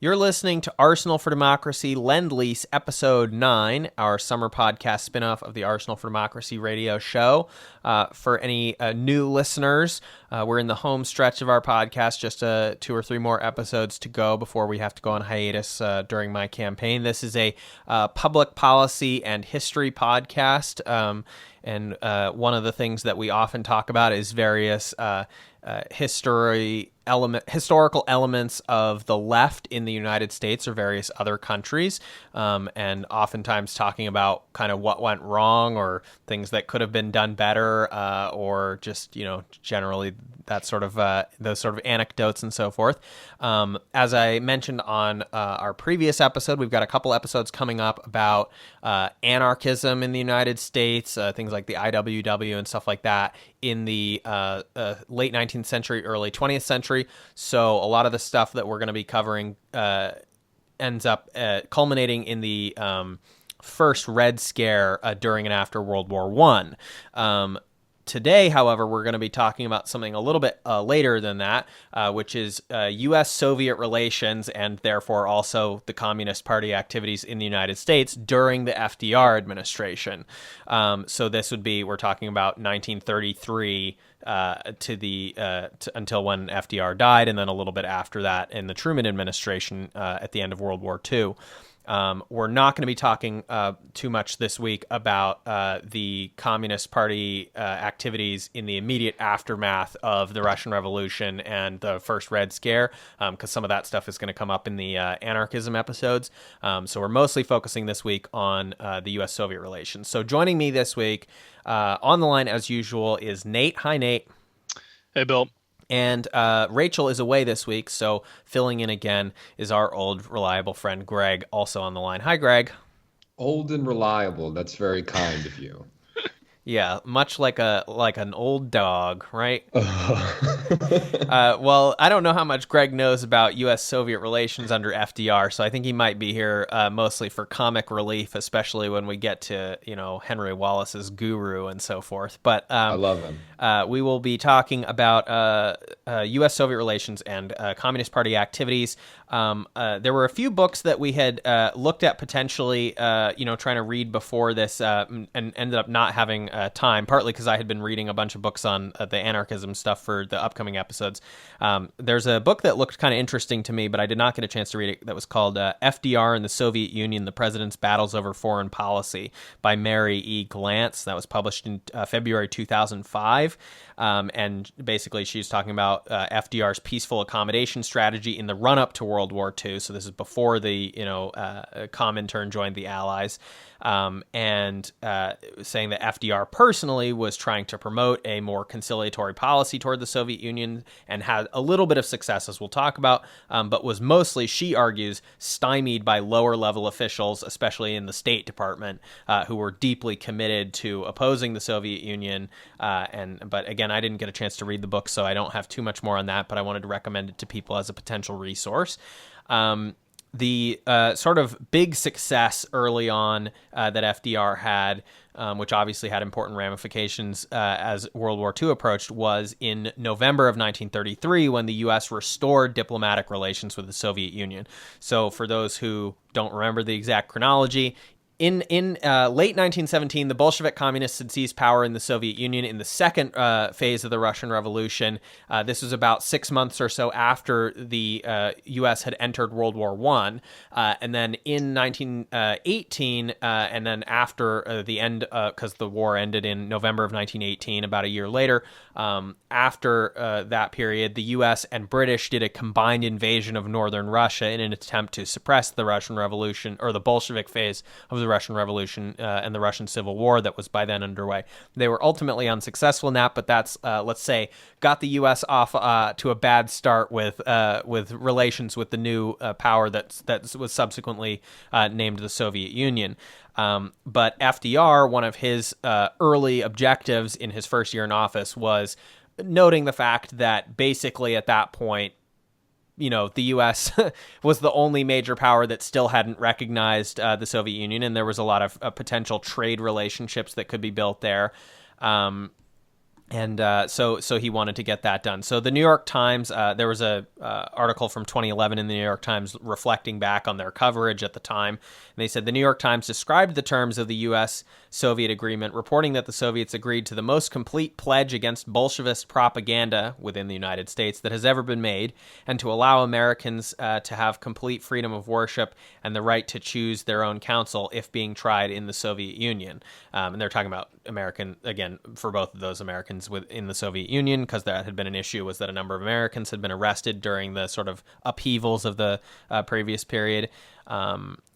You're listening to Arsenal for Democracy Lend-Lease Episode 9, our summer podcast spinoff of the Arsenal for Democracy radio show. For any new listeners, we're in the home stretch of our podcast, just 2 or 3 more episodes to go before we have to go on hiatus during my campaign. This is a public policy and history podcast, and one of the things that we often talk about is various historical elements of the left in the United States or various other countries, and oftentimes talking about kind of what went wrong or things that could have been done better, or just, generally that sort of those sort of anecdotes and so forth. As I mentioned on our previous episode, we've got a couple episodes coming up about anarchism in the United States, things like the IWW and stuff like that in the late 19th century, early 20th century. So a lot of the stuff that we're going to be covering ends up culminating in the first Red Scare during and after World War I. Today, however, we're going to be talking about something a little bit later than that, which is U.S.-Soviet relations and therefore also the Communist Party activities in the United States during the FDR administration. So this would be, we're talking about 1933 until when FDR died, and then a little bit after that in the Truman administration at the end of World War II. We're not going to be talking too much this week about the Communist Party activities in the immediate aftermath of the Russian Revolution and the first Red Scare, because some of that stuff is going to come up in the anarchism episodes. So we're mostly focusing this week on the U.S.-Soviet relations. So joining me this week on the line, as usual, is Nate. Hi, Nate. Hey, Bill. And Rachel is away this week, so filling in again is our old, reliable friend Greg, also on the line. Hi, Greg. Old and reliable. That's very kind of you. Yeah, much like an old dog, right? Well, I don't know how much Greg knows about U.S.-Soviet relations under FDR, so I think he might be here mostly for comic relief, especially when we get to, Henry Wallace's Guru and so forth. But I love him. We will be talking about U.S.-Soviet relations and Communist Party activities. There were a few books that we had looked at potentially, trying to read before this, and ended up not having time, partly because I had been reading a bunch of books on the anarchism stuff for the upcoming episodes. There's a book that looked kind of interesting to me, but I did not get a chance to read it, that was called FDR and the Soviet Union, The President's Battles Over Foreign Policy by Mary E. Glantz. That was published in February 2005. And basically she's talking about FDR's peaceful accommodation strategy in the run-up to World War II. So this is before the, Comintern joined the Allies. And saying that FDR personally was trying to promote a more conciliatory policy toward the Soviet Union and had a little bit of success, as we'll talk about, but was mostly, she argues, stymied by lower level officials, especially in the State Department, who were deeply committed to opposing the Soviet Union. But again, I didn't get a chance to read the book, so I don't have too much more on that, but I wanted to recommend it to people as a potential resource. The sort of big success early on that FDR had, which obviously had important ramifications as World War II approached, was in November of 1933 when the U.S. restored diplomatic relations with the Soviet Union. So for those who don't remember the exact chronology, In late 1917, the Bolshevik communists had seized power in the Soviet Union in the second phase of the Russian Revolution. This was about 6 months or so after the U.S. had entered World War I. And then in 1918, and then after the end, because the war ended in November of 1918, about a year later, after that period, the U.S. and British did a combined invasion of northern Russia in an attempt to suppress the Russian Revolution, or the Bolshevik phase of the Russian Revolution and the Russian Civil War that was by then underway. They were ultimately unsuccessful in that, but that's, let's say, got the U.S. off to a bad start with relations with the new power that was subsequently named the Soviet Union. But FDR, one of his early objectives in his first year in office was noting the fact that basically at that point, the U.S. was the only major power that still hadn't recognized the Soviet Union, and there was a lot of potential trade relationships that could be built there. And so he wanted to get that done. So the New York Times, there was a article from 2011 in the New York Times reflecting back on their coverage at the time. And they said the New York Times described the terms of the U.S.-Soviet agreement, reporting that the Soviets agreed to the most complete pledge against Bolshevist propaganda within the United States that has ever been made, and to allow Americans to have complete freedom of worship and the right to choose their own counsel if being tried in the Soviet Union. And they're talking about American, again, for both of those Americans within the Soviet Union, because that had been an issue, was that a number of Americans had been arrested during the sort of upheavals of the previous period.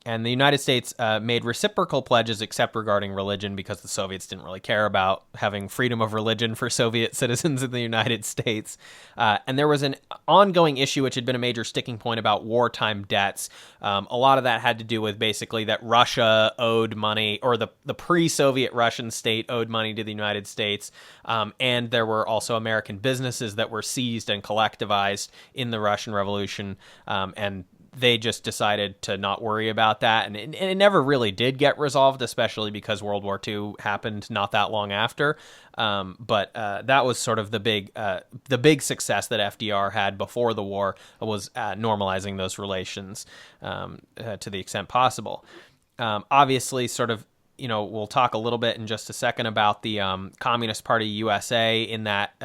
And the United States made reciprocal pledges except regarding religion, because the Soviets didn't really care about having freedom of religion for Soviet citizens in the United States. And there was an ongoing issue which had been a major sticking point about wartime debts. A lot of that had to do with basically that Russia owed money, or the pre-Soviet Russian state owed money to the United States. And there were also American businesses that were seized and collectivized in the Russian Revolution. And they just decided to not worry about that. And it never really did get resolved, especially because World War II happened not that long after. But that was sort of the big success that FDR had before the war, was normalizing those relations to the extent possible. Obviously, sort of, we'll talk a little bit in just a second about the Communist Party USA in that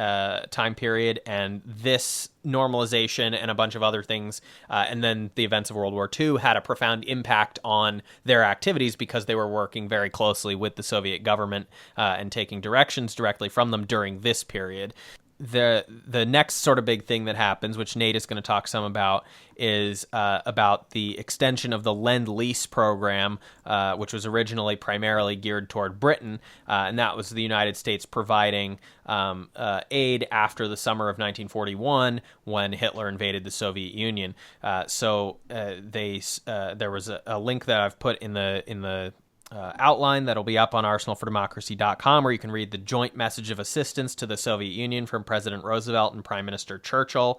time period, and this normalization and a bunch of other things, and then the events of World War II had a profound impact on their activities, because they were working very closely with the Soviet government and taking directions directly from them during this period. The next sort of big thing that happens, which Nate is going to talk some about, is about the extension of the Lend-Lease program, which was originally primarily geared toward Britain, and that was the United States providing aid after the summer of 1941, when Hitler invaded the Soviet Union. So there was a link that I've put in the outline that'll be up on arsenalfordemocracy.com, where you can read the joint message of assistance to the Soviet Union from President Roosevelt and Prime Minister Churchill.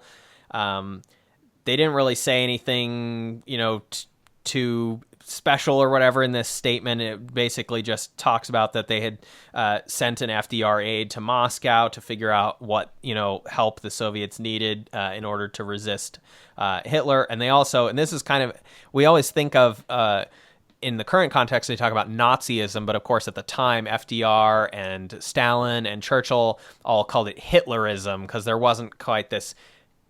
They didn't really say anything, too special or whatever in this statement. It basically just talks about that they had sent an FDR aide to Moscow to figure out what, help the Soviets needed in order to resist Hitler. And they also, and this is kind of, we always think of, in the current context, they talk about Nazism, but of course at the time, FDR and Stalin and Churchill all called it Hitlerism, because there wasn't quite this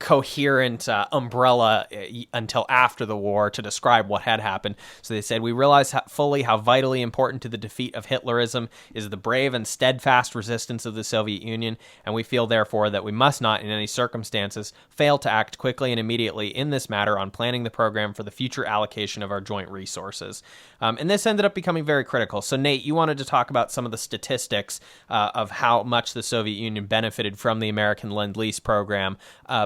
coherent umbrella until after the war to describe what had happened. So they said, we realize fully how vitally important to the defeat of Hitlerism is the brave and steadfast resistance of the Soviet Union, and we feel therefore that we must not in any circumstances fail to act quickly and immediately in this matter on planning the program for the future allocation of our joint resources. And this ended up becoming very critical. So Nate, you wanted to talk about some of the statistics of how much the Soviet Union benefited from the American Lend-Lease program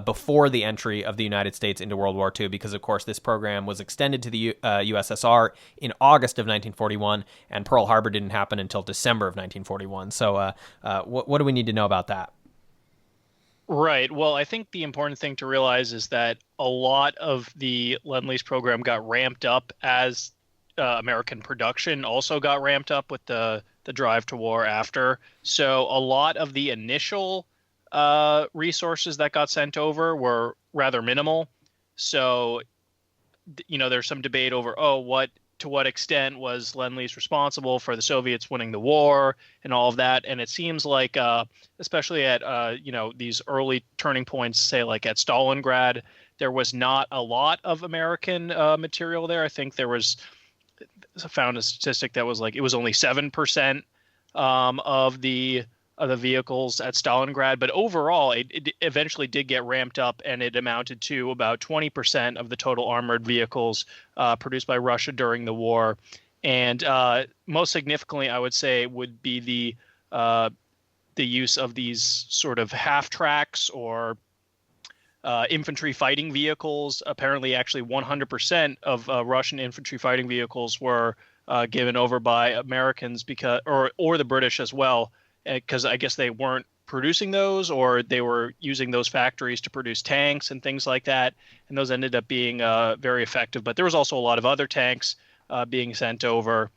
before the entry of the United States into World War II, because, of course, this program was extended to the USSR in August of 1941, and Pearl Harbor didn't happen until December of 1941. So what do we need to know about that? Right. Well, I think the important thing to realize is that a lot of the Lend-Lease program got ramped up as American production also got ramped up with the drive to war after. So a lot of the initial resources that got sent over were rather minimal. So, there's some debate over, to what extent was Lend-Lease responsible for the Soviets winning the war and all of that. And it seems like, especially at, these early turning points, say like at Stalingrad, there was not a lot of American material there. I think I found a statistic that was like, it was only 7% of the vehicles at Stalingrad, but overall it eventually did get ramped up, and it amounted to about 20% of the total armored vehicles produced by Russia during the war. And most significantly, I would say, would be the use of these sort of half tracks or infantry fighting vehicles. Apparently, actually 100% of Russian infantry fighting vehicles were given over by Americans or the British as well, because I guess they weren't producing those, or they were using those factories to produce tanks and things like that. And those ended up being very effective. But there was also a lot of other tanks being sent over.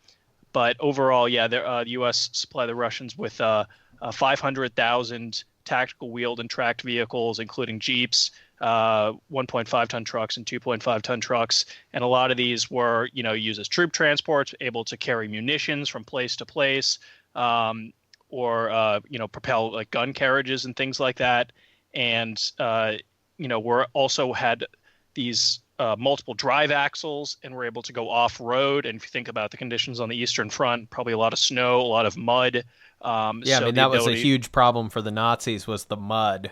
But overall, the U.S. supplied the Russians with 500,000 tactical wheeled and tracked vehicles, including Jeeps, 1.5-ton trucks and 2.5-ton trucks. And a lot of these were, used as troop transports, able to carry munitions from place to place, or propel like gun carriages and things like that. And, we're also had these multiple drive axles, and were able to go off-road. And if you think about the conditions on the Eastern Front, probably a lot of snow, a lot of mud. Yeah, I mean, that was a huge problem for the Nazis, was the mud.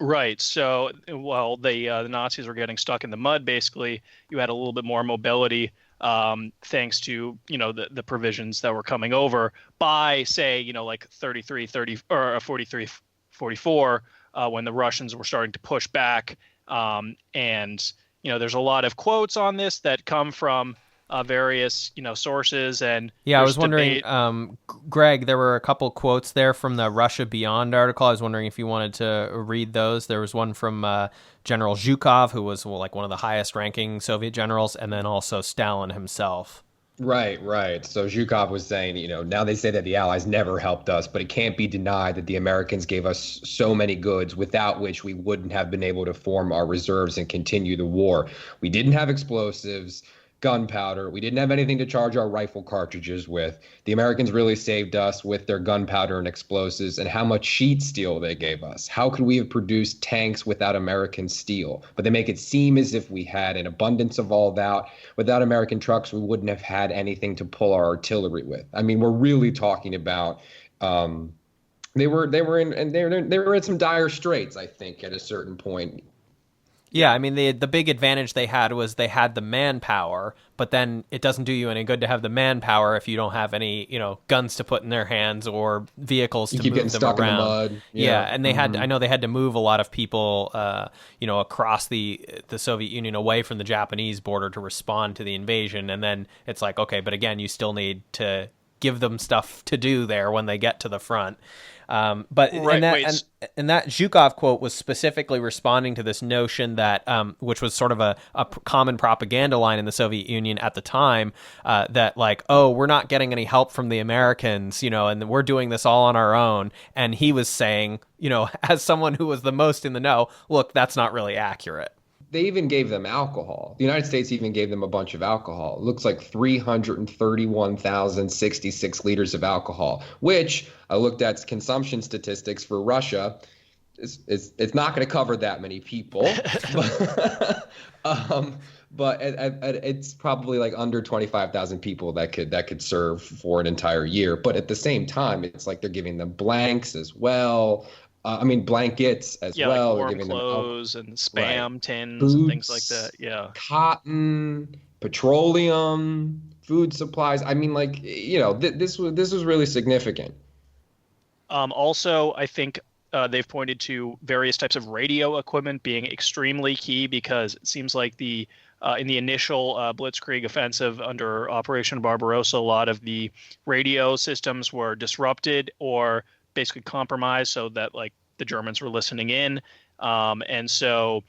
Right. So while the Nazis were getting stuck in the mud, basically, you had a little bit more mobility, thanks to, the provisions that were coming over by, say, like 33, 30 or 43, 44, when the Russians were starting to push back. And there's a lot of quotes on this that come from various, sources. And yeah, I was wondering, Greg, there were a couple quotes there from the Russia Beyond article. I was wondering if you wanted to read those. There was one from General Zhukov, who was like one of the highest ranking Soviet generals, and then also Stalin himself. Right, right. So Zhukov was saying, now they say that the Allies never helped us, but it can't be denied that the Americans gave us so many goods without which we wouldn't have been able to form our reserves and continue the war. We didn't have explosives, gunpowder. We didn't have anything to charge our rifle cartridges with. The Americans really saved us with their gunpowder and explosives, and how much sheet steel they gave us. How could we have produced tanks without American steel? But they make it seem as if we had an abundance of all that. Without American trucks, we wouldn't have had anything to pull our artillery with. I mean, we're really talking about they were in some dire straits, I think, at a certain point. Yeah, I mean, the big advantage they had was they had the manpower, but then it doesn't do you any good to have the manpower if you don't have any, guns to put in their hands or vehicles to move them around. You keep getting stuck in the mud. Yeah, and they had, I know they had to move a lot of people, across the Soviet Union away from the Japanese border to respond to the invasion. And then it's like, okay, but again, you still need to give them stuff to do there when they get to the front. But right, and that Zhukov quote was specifically responding to this notion that, which was sort of a common propaganda line in the Soviet Union at the time, that like, oh, we're not getting any help from the Americans, and we're doing this all on our own. And he was saying, as someone who was the most in the know, look, that's not really accurate. They even gave them alcohol. The United States even gave them a bunch of alcohol. It looks like 331,066 liters of alcohol, which I looked at consumption statistics for Russia. It's not going to cover that many people, but it's probably like under 25,000 people that could serve for an entire year. But at the same time, it's like they're giving them blanks as well. Blankets as well. Like warm clothes and spam tins, boots, and things like that. Yeah. Cotton, petroleum, food supplies. I mean, like, this was really significant. Also, I think they've pointed to various types of radio equipment being extremely key, because it seems like in the initial Blitzkrieg offensive under Operation Barbarossa, a lot of the radio systems were disrupted or basically compromised, so that like the Germans were listening in, and so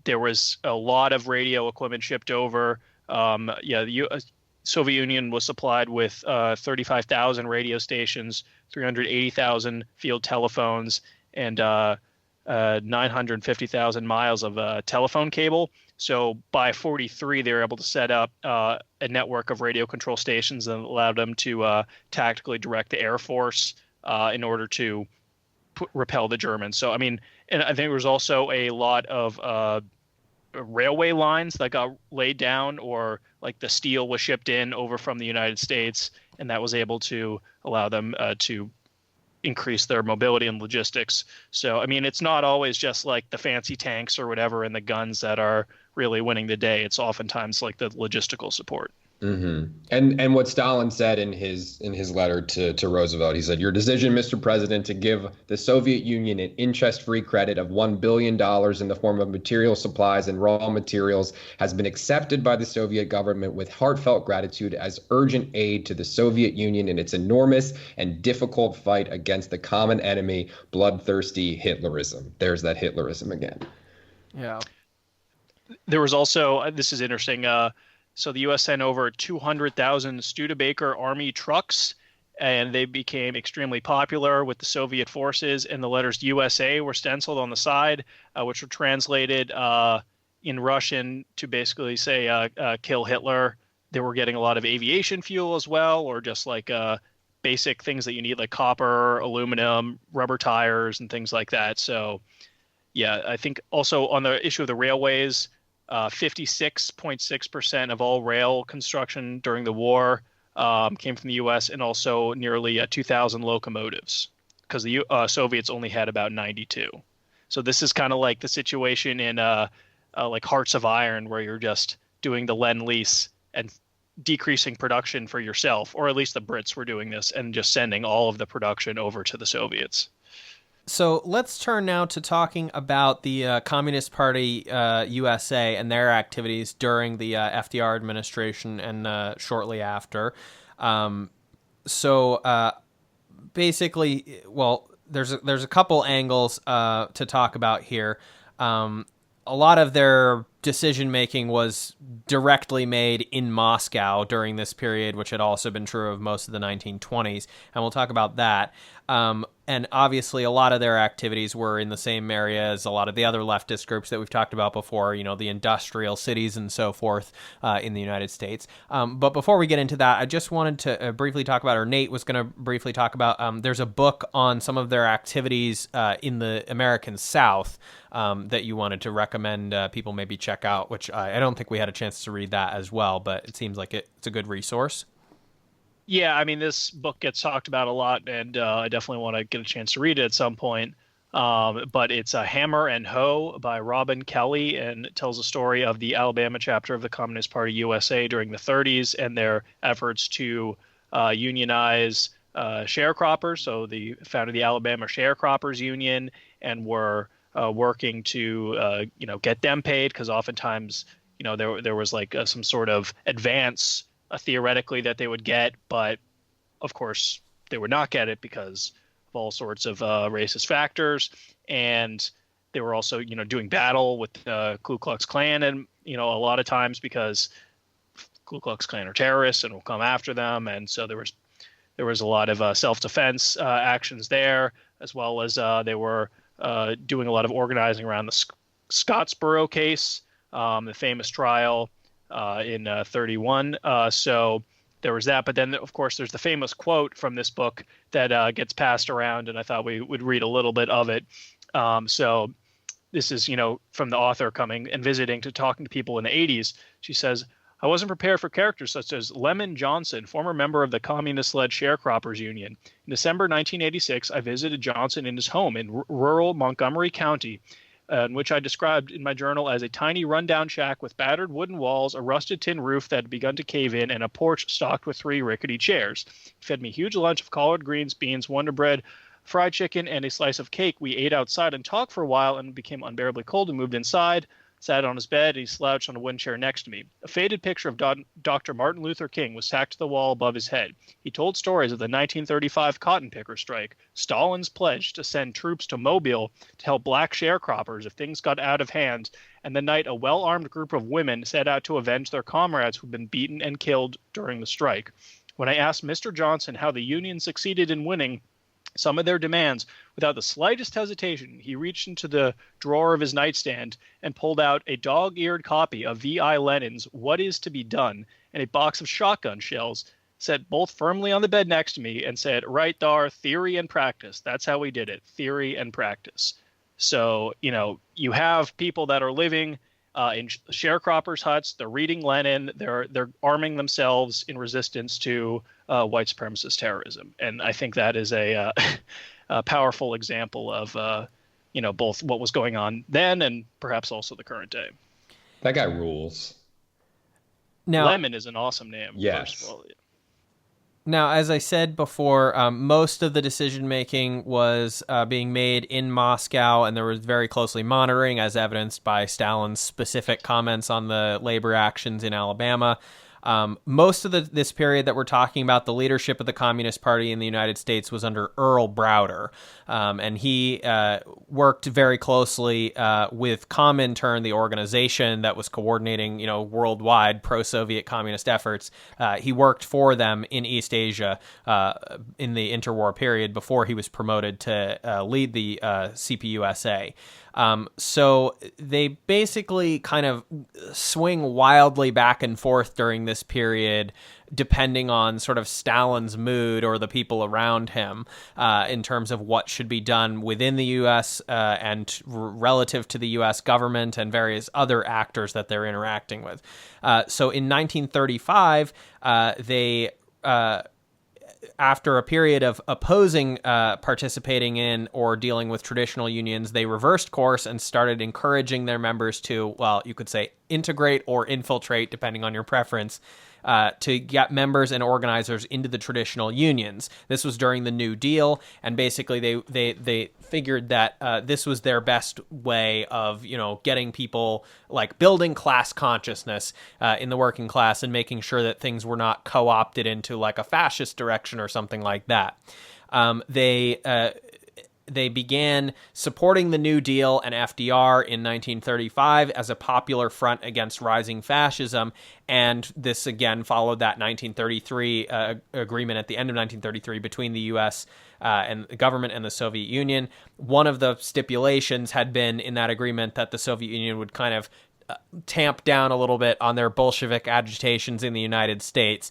there was a lot of radio equipment shipped over. The Soviet Union was supplied with 35,000 radio stations, 380,000 field telephones, and 950,000 miles of telephone cable. So by 43, they were able to set up a network of radio control stations that allowed them to tactically direct the Air Force in order to repel the Germans. So, I mean, and I think there was also a lot of railway lines that got laid down, or like the steel was shipped in over from the United States, and that was able to allow them to increase their mobility and logistics. So, I mean, it's not always just like the fancy tanks or whatever and the guns that are really winning the day. It's oftentimes like the logistical support. Mm-hmm. And what Stalin said in his letter to Roosevelt, he said, "Your decision, Mr. President, to give the Soviet Union an interest-free credit of $1 billion in the form of material supplies and raw materials has been accepted by the Soviet government with heartfelt gratitude as urgent aid to the Soviet Union in its enormous and difficult fight against the common enemy, bloodthirsty Hitlerism." There's that Hitlerism again. Yeah. There was also, this is interesting, so the U.S. sent over 200,000 Studebaker Army trucks and they became extremely popular with the Soviet forces. And the letters USA were stenciled on the side, which were translated in Russian to basically say "kill Hitler." They were getting a lot of aviation fuel as well, or just like basic things that you need, like copper, aluminum, rubber tires, and things like that. So, yeah, I think also on the issue of the railways, 56.6% of all rail construction during the war came from the U.S., and also nearly 2,000 locomotives, because the Soviets only had about 92. So this is kind of like the situation in like Hearts of Iron, where you're just doing the Lend-Lease and decreasing production for yourself, or at least the Brits were doing this, and just sending all of the production over to the Soviets. So let's turn now to talking about the Communist Party USA and their activities during the FDR administration and shortly after. Basically, well, there's a couple angles to talk about here. A lot of their decision making was directly made in Moscow during this period, which had also been true of most of the 1920s, and we'll talk about that. And obviously, a lot of their activities were in the same area as a lot of the other leftist groups that we've talked about before, you know, the industrial cities and so forth in the United States. But before we get into that, I just wanted to briefly talk about, or Nate was going to briefly talk about, there's a book on some of their activities in the American South that you wanted to recommend people maybe check out, which I don't think we had a chance to read that as well, but it seems like it's a good resource. Yeah, I mean, this book gets talked about a lot, and I definitely want to get a chance to read it at some point. But it's a Hammer and Hoe by Robin Kelly, and it tells the story of the Alabama chapter of the Communist Party USA during the 30s and their efforts to unionize sharecroppers. So they founded the Alabama Sharecroppers Union and were working to get them paid, because oftentimes there was like some sort of advance theoretically that they would get, but of course they would not get it because of all sorts of racist factors. And they were also doing battle with the Ku Klux Klan, and a lot of times because Ku Klux Klan are terrorists and will come after them, and so there was a lot of self-defense actions there, as well as they were doing a lot of organizing around the Scottsboro case, the famous trial in 31. So there was that. But then, of course, there's the famous quote from this book that gets passed around, and I thought we would read a little bit of it. So this is, from the author coming and visiting to talking to people in the 80s. She says, "I wasn't prepared for characters such as Lemon Johnson, former member of the communist-led Sharecroppers Union. In December 1986, I visited Johnson in his home in rural Montgomery County, in which I described in my journal as a tiny rundown shack with battered wooden walls, a rusted tin roof that had begun to cave in, and a porch stocked with 3 rickety chairs. He fed me a huge lunch of collard greens, beans, Wonder Bread, fried chicken, and a slice of cake. We ate outside and talked for a while, and it became unbearably cold and moved inside. Sat on his bed, and he slouched on a wooden chair next to me. A faded picture of Dr. Martin Luther King was tacked to the wall above his head. He told stories of the 1935 cotton picker strike, Stalin's pledge to send troops to Mobile to help black sharecroppers if things got out of hand, and the night a well-armed group of women set out to avenge their comrades who'd been beaten and killed during the strike. When I asked Mr. Johnson how the Union succeeded in winning some of their demands, without the slightest hesitation, he reached into the drawer of his nightstand and pulled out a dog-eared copy of V.I. Lenin's What Is to Be Done and a box of shotgun shells, set both firmly on the bed next to me, and said, "Right thar, theory and practice. That's how we did it, theory and practice." So, you have people that are living in sharecroppers' huts. They're reading Lenin. They're arming themselves in resistance to white supremacist terrorism, and I think that is a powerful example of both what was going on then and perhaps also the current day. That guy rules. Now, Lemon is an awesome name. Yes. First of all. Now, as I said before, most of the decision-making was being made in Moscow, and there was very closely monitoring, as evidenced by Stalin's specific comments on the labor actions in Alabama. Most of this period that we're talking about, the leadership of the Communist Party in the United States was under Earl Browder, and he worked very closely with Comintern, the organization that was coordinating, worldwide pro-Soviet communist efforts. He worked for them in East Asia in the interwar period before he was promoted to lead the CPUSA. So they basically kind of swing wildly back and forth during this period, depending on sort of Stalin's mood or the people around him in terms of what should be done within the U.S. And relative to the U.S. government and various other actors that they're interacting with. So in 1935, they after a period of opposing participating in or dealing with traditional unions, they reversed course and started encouraging their members to, well, you could say integrate or infiltrate, depending on your preference, to get members and organizers into the traditional unions. This was during the New Deal, and basically they figured that this was their best way of, getting people, like building class consciousness in the working class and making sure that things were not co-opted into like a fascist direction or something like that. They began supporting the New Deal and FDR in 1935 as a popular front against rising fascism, and this again followed that 1933 agreement at the end of 1933 between the U.S. And the government and the Soviet Union. One of the stipulations had been in that agreement that the Soviet Union would kind of tamp down a little bit on their Bolshevik agitations in the United States.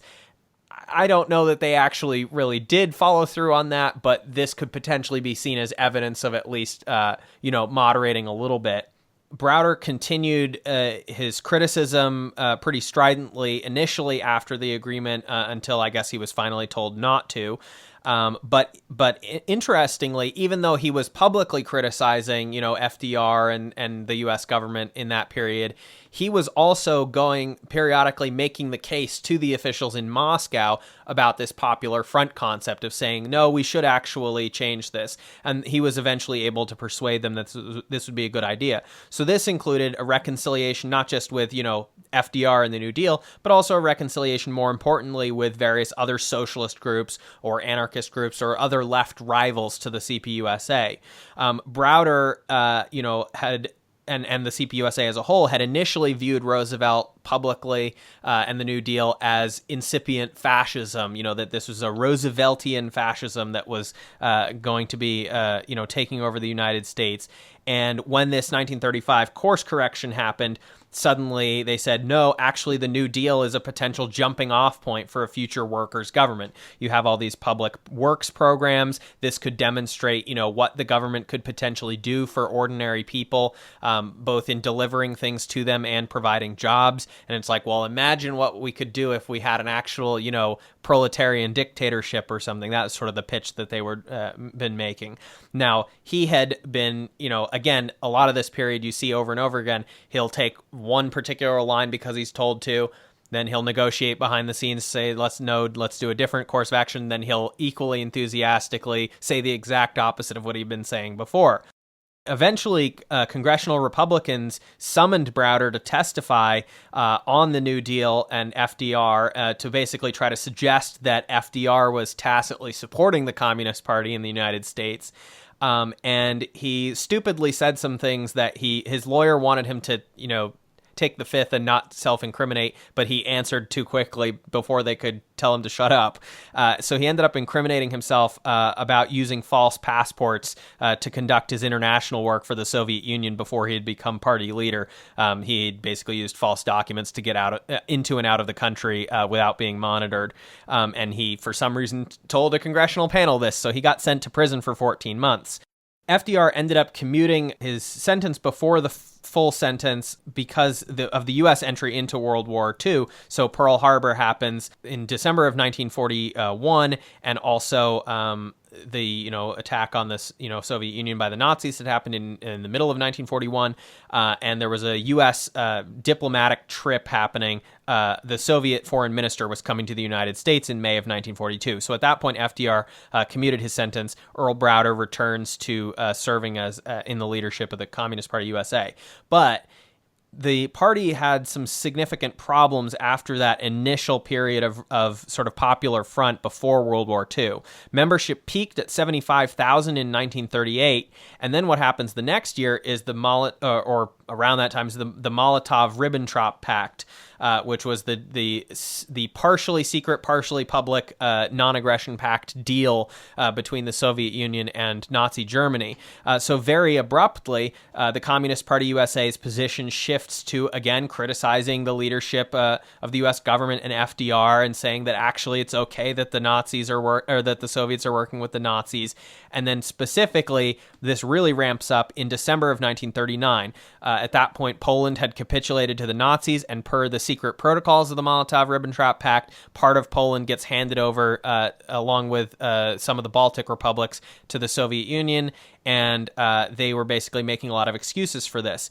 I don't know that they actually really did follow through on that, but this could potentially be seen as evidence of at least, moderating a little bit. Browder continued his criticism pretty stridently initially after the agreement until I guess he was finally told not to. But interestingly, even though he was publicly criticizing, FDR and the U.S. government in that period, he was also going periodically making the case to the officials in Moscow about this popular front concept of saying, no, we should actually change this. And he was eventually able to persuade them that this would be a good idea. So this included a reconciliation, not just with, FDR and the New Deal, but also a reconciliation, more importantly, with various other socialist groups or anarchist groups or other left rivals to the CPUSA. Browder, had and the CPUSA as a whole had initially viewed Roosevelt publicly and the New Deal as incipient fascism, that this was a Rooseveltian fascism that was going to be, taking over the United States. And when this 1935 course correction happened, suddenly they said, no, actually the New Deal is a potential jumping off point for a future workers' government. You have all these public works programs. This could demonstrate, what the government could potentially do for ordinary people, both in delivering things to them and providing jobs. And it's like, well, imagine what we could do if we had an actual, proletarian dictatorship or something. That was sort of the pitch that they were been making. Now, he had been, again, a lot of this period you see over and over again, he'll take one particular line because he's told to, then he'll negotiate behind the scenes, say, let's do a different course of action, then he'll equally enthusiastically say the exact opposite of what he'd been saying before. Eventually, congressional Republicans summoned Browder to testify on the New Deal and FDR to basically try to suggest that FDR was tacitly supporting the Communist Party in the United States. And he stupidly said some things that his lawyer wanted him to, take the fifth and not self-incriminate, but he answered too quickly before they could tell him to shut up. So he ended up incriminating himself about using false passports to conduct his international work for the Soviet Union before he had become party leader. He basically used false documents to get into and out of the country without being monitored. And he, for some reason, told a congressional panel this, so he got sent to prison for 14 months. FDR ended up commuting his sentence before the full sentence because of the U.S. entry into World War II. So Pearl Harbor happens in December of 1941, and also the attack on this Soviet Union by the Nazis had happened in the middle of 1941, and there was a U.S. Diplomatic trip happening. The Soviet foreign minister was coming to the United States in May of 1942. So at that point, FDR commuted his sentence. Earl Browder returns to serving as in the leadership of the Communist Party USA. But the party had some significant problems after that initial period of sort of popular front before World War II. Membership peaked at 75,000 in 1938, and then what happens the next year is or around that time is the Molotov-Ribbentrop Pact, which was the partially secret, partially public non-aggression pact deal between the Soviet Union and Nazi Germany. So very abruptly, the Communist Party USA's position shifts to, again, criticizing the leadership of the U.S. government and FDR, and saying that actually it's okay that the Nazis or that the Soviets are working with the Nazis. And then specifically, this really ramps up in December of 1939. At that point, Poland had capitulated to the Nazis, and per the secret protocols of the Molotov-Ribbentrop Pact, part of Poland gets handed over, along with some of the Baltic republics, to the Soviet Union, and they were basically making a lot of excuses for this.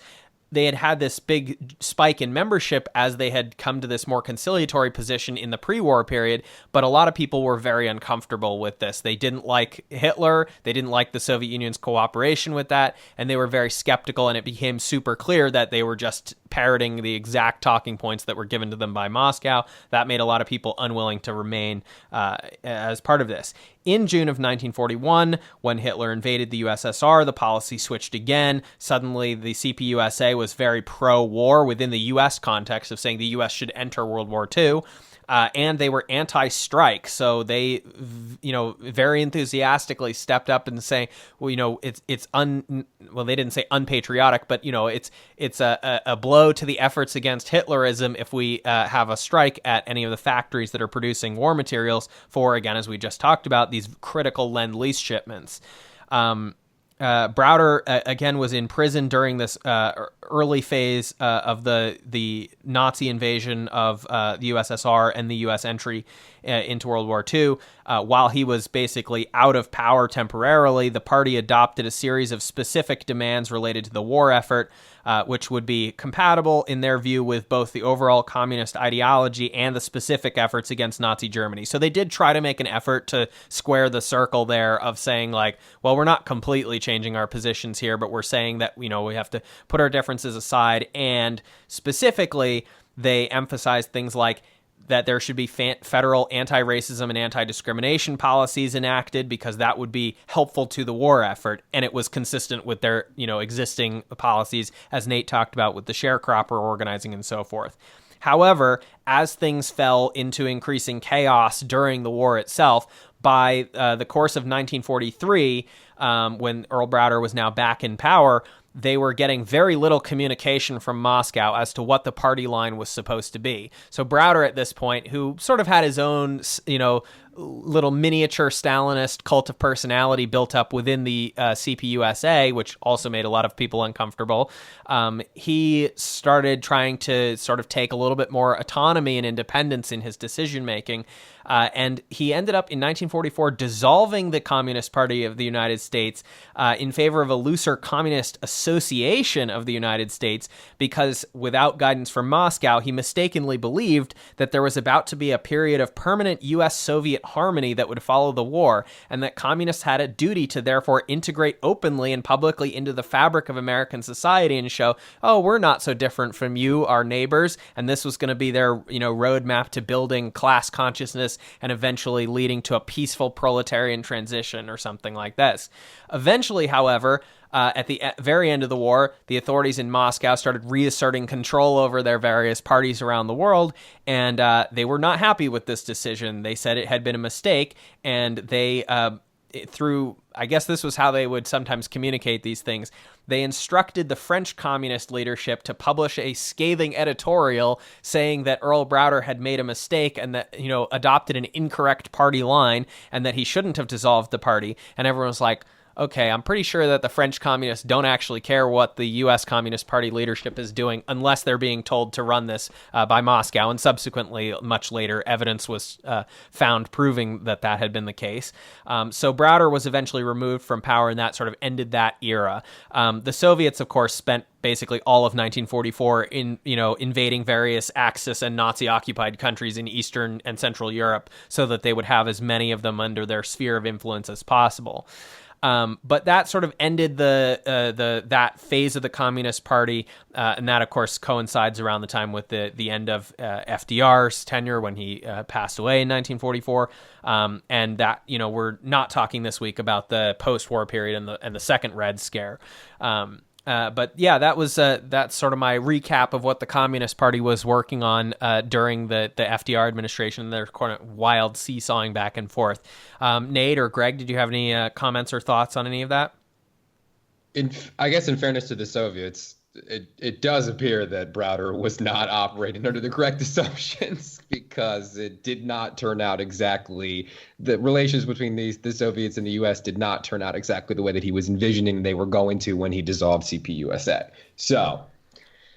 They had this big spike in membership as they had come to this more conciliatory position in the pre-war period, but a lot of people were very uncomfortable with this. They didn't like Hitler, they didn't like the Soviet Union's cooperation with that, and they were very skeptical, and it became super clear that they were just parroting the exact talking points that were given to them by Moscow. That made a lot of people unwilling to remain as part of this. In June of 1941, when Hitler invaded the USSR, the policy switched again. Suddenly, the CPUSA was very pro-war within the U.S. context of saying the U.S. should enter World War II. And they were anti-strike, so they, very enthusiastically stepped up and saying, well, they didn't say unpatriotic, but it's a blow to the efforts against Hitlerism if we have a strike at any of the factories that are producing war materials for, again, as we just talked about, these critical Lend-Lease shipments. Browder, again, was in prison during this early phase of the Nazi invasion of the USSR and the U.S. entry into World War II. While he was basically out of power temporarily, the party adopted a series of specific demands related to the war effort, which would be compatible, in their view, with both the overall communist ideology and the specific efforts against Nazi Germany. So they did try to make an effort to square the circle there of saying, like, well, we're not completely changing our positions here, but we're saying that, we have to put our differences aside. And specifically, they emphasized things like that there should be federal anti-racism and anti-discrimination policies enacted, because that would be helpful to the war effort. And it was consistent with their, existing policies, as Nate talked about with the sharecropper organizing and so forth. However, as things fell into increasing chaos during the war itself, by the course of 1943, when Earl Browder was now back in power, they were getting very little communication from Moscow as to what the party line was supposed to be. So Browder at this point, who sort of had his own, little miniature Stalinist cult of personality built up within the CPUSA, which also made a lot of people uncomfortable, he started trying to sort of take a little bit more autonomy and independence in his decision-making. And he ended up in 1944 dissolving the Communist Party of the United States in favor of a looser Communist Association of the United States, because without guidance from Moscow, he mistakenly believed that there was about to be a period of permanent U.S.-Soviet harmony that would follow the war, and that communists had a duty to therefore integrate openly and publicly into the fabric of American society and show, oh, we're not so different from you, our neighbors, and this was going to be their, roadmap to building class consciousness and eventually leading to a peaceful proletarian transition or something like this. Eventually, however, at the very end of the war, the authorities in Moscow started reasserting control over their various parties around the world, and they were not happy with this decision. They said it had been a mistake, and they, I guess this was how they would sometimes communicate these things, they instructed the French communist leadership to publish a scathing editorial saying that Earl Browder had made a mistake and that, adopted an incorrect party line, and that he shouldn't have dissolved the party. And everyone was like, okay, I'm pretty sure that the French communists don't actually care what the U.S. Communist Party leadership is doing unless they're being told to run this by Moscow. And subsequently, much later, evidence was found proving that that had been the case. So Browder was eventually removed from power, and that sort of ended that era. The Soviets, of course, spent basically all of 1944 in, invading various Axis and Nazi-occupied countries in Eastern and Central Europe so that they would have as many of them under their sphere of influence as possible. But that sort of ended that phase of the Communist Party, and that, of course, coincides around the time with the end of FDR's tenure when he passed away in 1944. And that, we're not talking this week about the post-war period and the second Red Scare. But yeah, that's sort of my recap of what the Communist Party was working on during the FDR administration. Their kind of wild seesawing back and forth. Nate or Greg, did you have any comments or thoughts on any of that? I guess in fairness to the Soviets, it does appear that Browder was not operating under the correct assumptions, because it did not turn out exactly, the relations between the Soviets and the U.S. did not turn out exactly the way that he was envisioning they were going to when he dissolved CPUSA. So,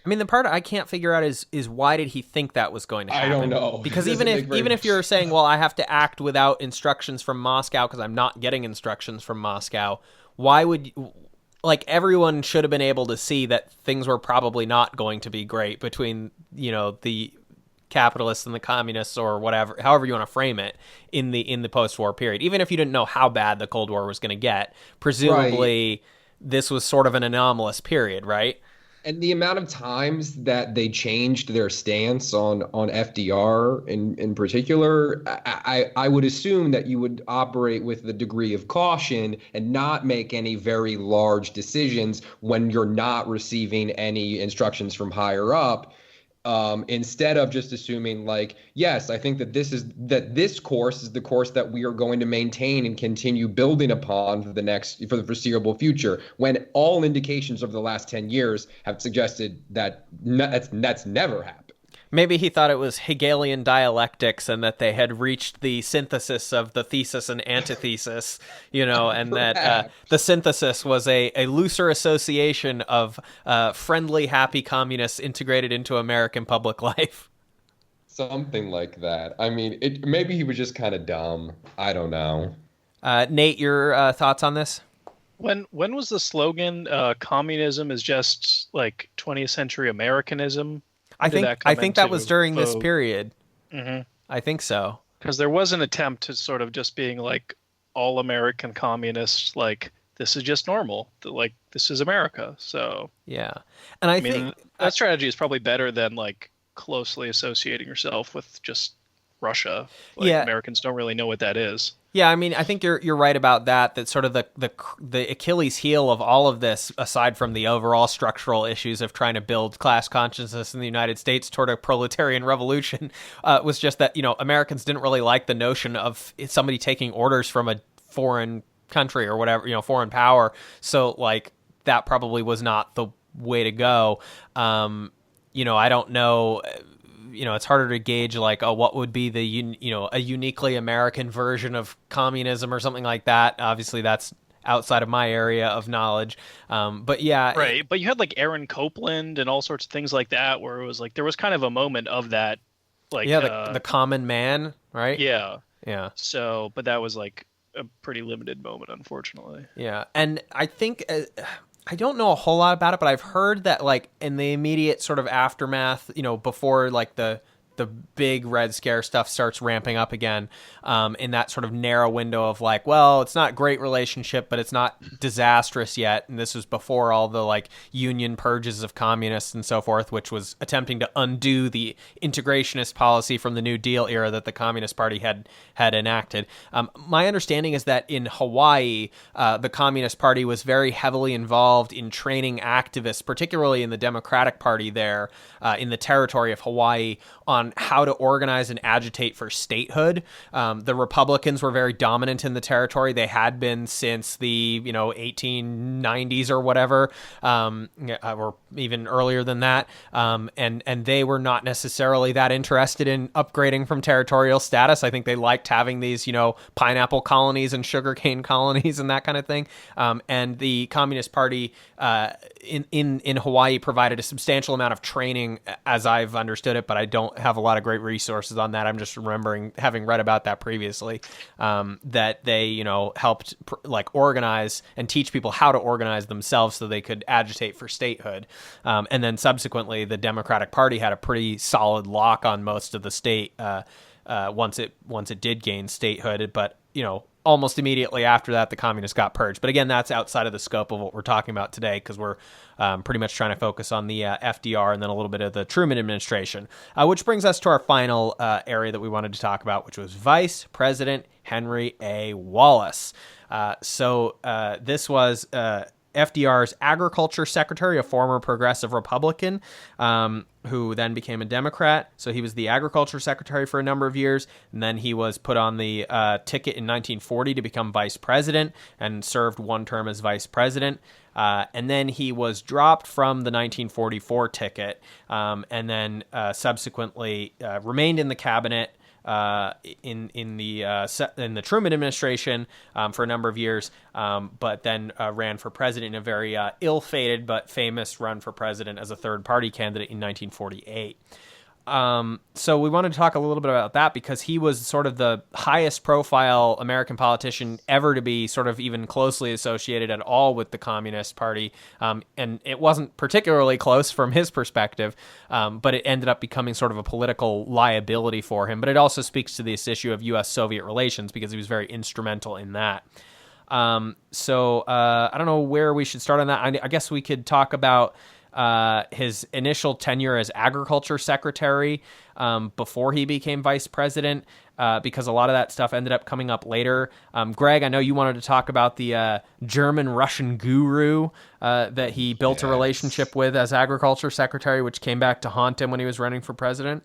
I mean, the part I can't figure out is why did he think that was going to happen? I don't know. Because even if you're saying, well, I have to act without instructions from Moscow because I'm not getting instructions from Moscow, why would you, like, everyone should have been able to see that things were probably not going to be great between, the capitalists and the communists, or whatever, however you want to frame it, in the post-war period. Even if you didn't know how bad the Cold War was going to get, presumably this was sort of an anomalous period, right? And the amount of times that they changed their stance on FDR in particular, I would assume that you would operate with the degree of caution and not make any very large decisions when you're not receiving any instructions from higher up. Instead of just assuming, like, yes, I think that this course is the course that we are going to maintain and continue building upon for the foreseeable future, when all indications over the last 10 years have suggested that that's never happened. Maybe he thought it was Hegelian dialectics and that they had reached the synthesis of the thesis and antithesis, and that the synthesis was a looser association of friendly, happy communists integrated into American public life. Something like that. I mean, maybe he was just kind of dumb. I don't know. Nate, your thoughts on this? When was the slogan, communism is just like 20th century Americanism? I think that was during this period. Mm-hmm. I think so. Because there was an attempt to sort of just being like all American communists, like, this is just normal, like, this is America. So yeah, and I think that strategy is probably better than like closely associating yourself with just Russia. Like, Americans don't really know what that is. Yeah, I mean, I think you're right about that. That sort of the Achilles heel of all of this, aside from the overall structural issues of trying to build class consciousness in the United States toward a proletarian revolution, was just that Americans didn't really like the notion of somebody taking orders from a foreign country or whatever, foreign power. So like that probably was not the way to go. I don't know. It's harder to gauge, like, what would be a uniquely American version of communism or something like that. Obviously, that's outside of my area of knowledge. But yeah. Right. But you had like Aaron Copland and all sorts of things like that, where it was like, there was kind of a moment of that. Like, the common man, right? Yeah. Yeah. So, but that was like a pretty limited moment, unfortunately. Yeah. And I think, I don't know a whole lot about it, but I've heard that, like, in the immediate sort of aftermath, before like the big Red Scare stuff starts ramping up again, in that sort of narrow window of like, well, it's not great relationship, but it's not disastrous yet. And this was before all the like union purges of communists and so forth, which was attempting to undo the integrationist policy from the New Deal era that the Communist Party had enacted. My understanding is that in Hawaii, the Communist Party was very heavily involved in training activists, particularly in the Democratic Party there, in the territory of Hawaii, on how to organize and agitate for statehood. The Republicans were very dominant in the territory. They had been since the 1890s or whatever, or even earlier than that. And they were not necessarily that interested in upgrading from territorial status. I think they liked having these pineapple colonies and sugarcane colonies and that kind of thing. And the Communist Party in Hawaii provided a substantial amount of training, as I've understood it, but I don't have a lot of great resources on that. I'm just remembering having read about that previously, that they, helped organize and teach people how to organize themselves so they could agitate for statehood. And then subsequently, the Democratic Party had a pretty solid lock on most of the state once it did gain statehood. But almost immediately after that, the communists got purged. But again, that's outside of the scope of what we're talking about today, because we're pretty much trying to focus on the FDR and then a little bit of the Truman administration, which brings us to our final area that we wanted to talk about, which was Vice President Henry A. Wallace. So this was FDR's agriculture secretary, a former progressive Republican, who then became a Democrat. So he was the agriculture secretary for a number of years, and then he was put on the ticket in 1940 to become vice president and served one term as vice president. And then he was dropped from the 1944 ticket, and then subsequently remained in the cabinet in the Truman administration for a number of years, but then ran for president in a very ill-fated but famous run for president as a third-party candidate in 1948. So we wanted to talk a little bit about that because he was sort of the highest profile American politician ever to be sort of even closely associated at all with the Communist Party. And it wasn't particularly close from his perspective, but it ended up becoming sort of a political liability for him. But it also speaks to this issue of U.S.-Soviet relations because he was very instrumental in that. So I don't know where we should start on that. I guess we could talk about his initial tenure as agriculture secretary before he became vice president, because a lot of that stuff ended up coming up later. Greg, I know you wanted to talk about the German-Russian guru that he built a relationship with as agriculture secretary, which came back to haunt him when he was running for president.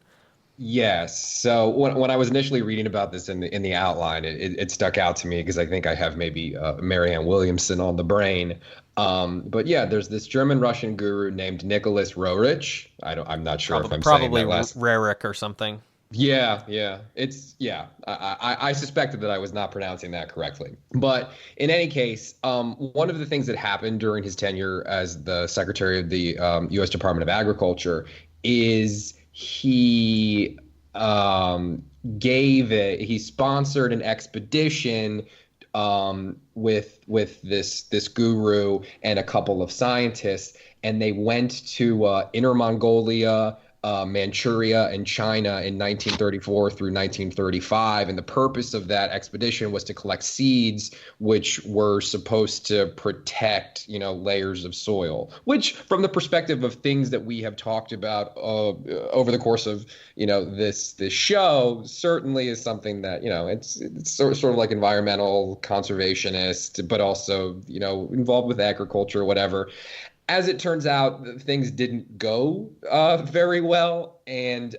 Yes. So when I was initially reading about this in the outline, it stuck out to me because I think I have maybe Marianne Williamson on the brain. But yeah, there's this German-Russian guru named Nicholas Roerich. I'm not sure if I'm saying that last. Probably Roerich or something. Yeah. I suspected that I was not pronouncing that correctly. But in any case, one of the things that happened during his tenure as the Secretary of the U.S. Department of Agriculture is he sponsored an expedition with this guru and a couple of scientists, and they went to Inner Mongolia, Manchuria, and China in 1934 through 1935. And the purpose of that expedition was to collect seeds, which were supposed to protect, layers of soil, which from the perspective of things that we have talked about over the course of, this show, certainly is something that, it's sort of like environmental conservationist, but also, involved with agriculture or whatever. As it turns out, things didn't go very well, and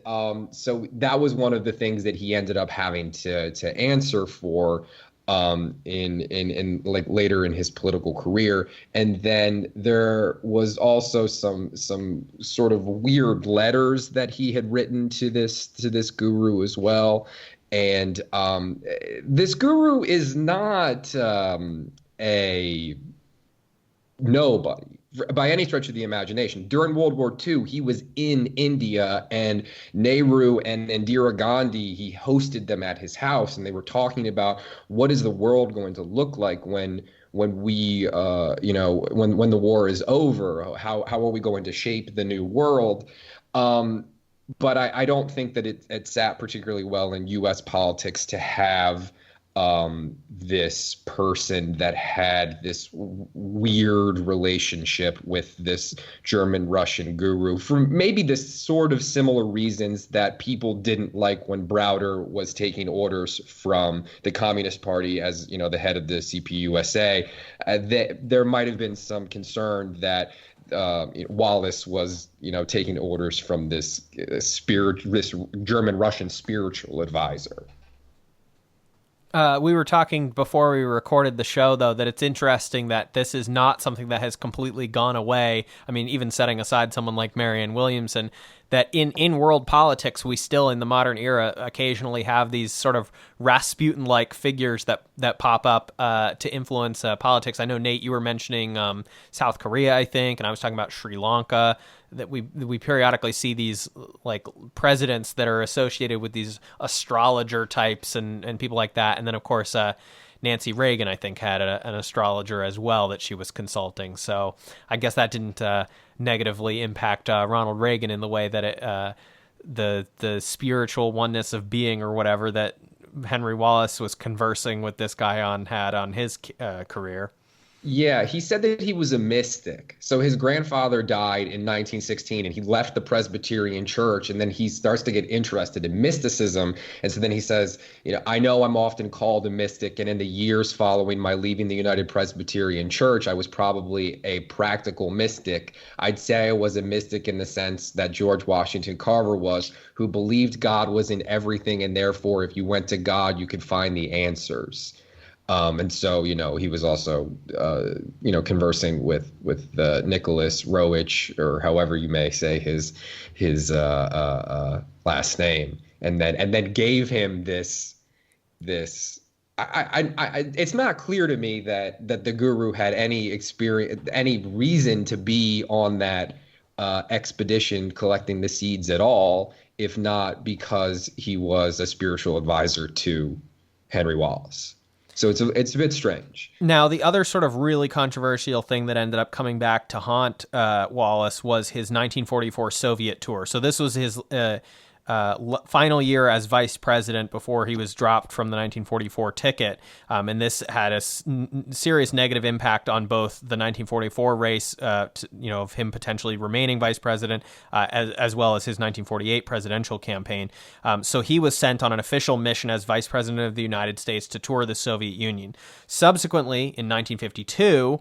so that was one of the things that he ended up having to answer for in like later in his political career. And then there was also some sort of weird letters that he had written to this guru as well. And this guru is not a nobody by any stretch of the imagination. During World War II, he was in India, and Nehru and Indira Gandhi, he hosted them at his house, and they were talking about what is the world going to look like when we, when the war is over. How are we going to shape the new world? But I don't think that it sat particularly well in U.S. politics to have this person that had this weird relationship with this German-Russian guru for maybe the sort of similar reasons that people didn't like when Browder was taking orders from the Communist Party as, the head of the CPUSA. There might have been some concern that Wallace was, taking orders from this German-Russian spiritual advisor. We were talking before we recorded the show, though, that it's interesting that this is not something that has completely gone away. I mean, even setting aside someone like Marianne Williamson, that in world politics, we still, in the modern era, occasionally have these sort of Rasputin-like figures that pop up to influence politics. I know, Nate, you were mentioning South Korea, I think, and I was talking about Sri Lanka, that we periodically see these like presidents that are associated with these astrologer types and people like that. And then, of course, Nancy Reagan, I think, had an astrologer as well that she was consulting. So I guess that didn't negatively impact Ronald Reagan in the way that it the spiritual oneness of being or whatever that Henry Wallace was conversing with this guy had on his career. Yeah, he said that he was a mystic. So his grandfather died in 1916 and he left the Presbyterian Church, and then he starts to get interested in mysticism. And so then he says, I know I'm often called a mystic, and in the years following my leaving the United Presbyterian Church, I was probably a practical mystic. I'd say I was a mystic in the sense that George Washington Carver was, who believed God was in everything, and therefore if you went to God, you could find the answers. And so, he was also, conversing with Nicholas Roach, or however you may say his last name, and then gave him this. It's not clear to me that the guru had any experience, any reason to be on that expedition collecting the seeds at all, if not because he was a spiritual advisor to Henry Wallace. So it's a bit strange. Now, the other sort of really controversial thing that ended up coming back to haunt Wallace was his 1944 Soviet tour. So this was his final year as vice president before he was dropped from the 1944 ticket. And this had a serious negative impact on both the 1944 race, of him potentially remaining vice president, as well as his 1948 presidential campaign. So he was sent on an official mission as vice president of the United States to tour the Soviet Union. Subsequently, in 1952,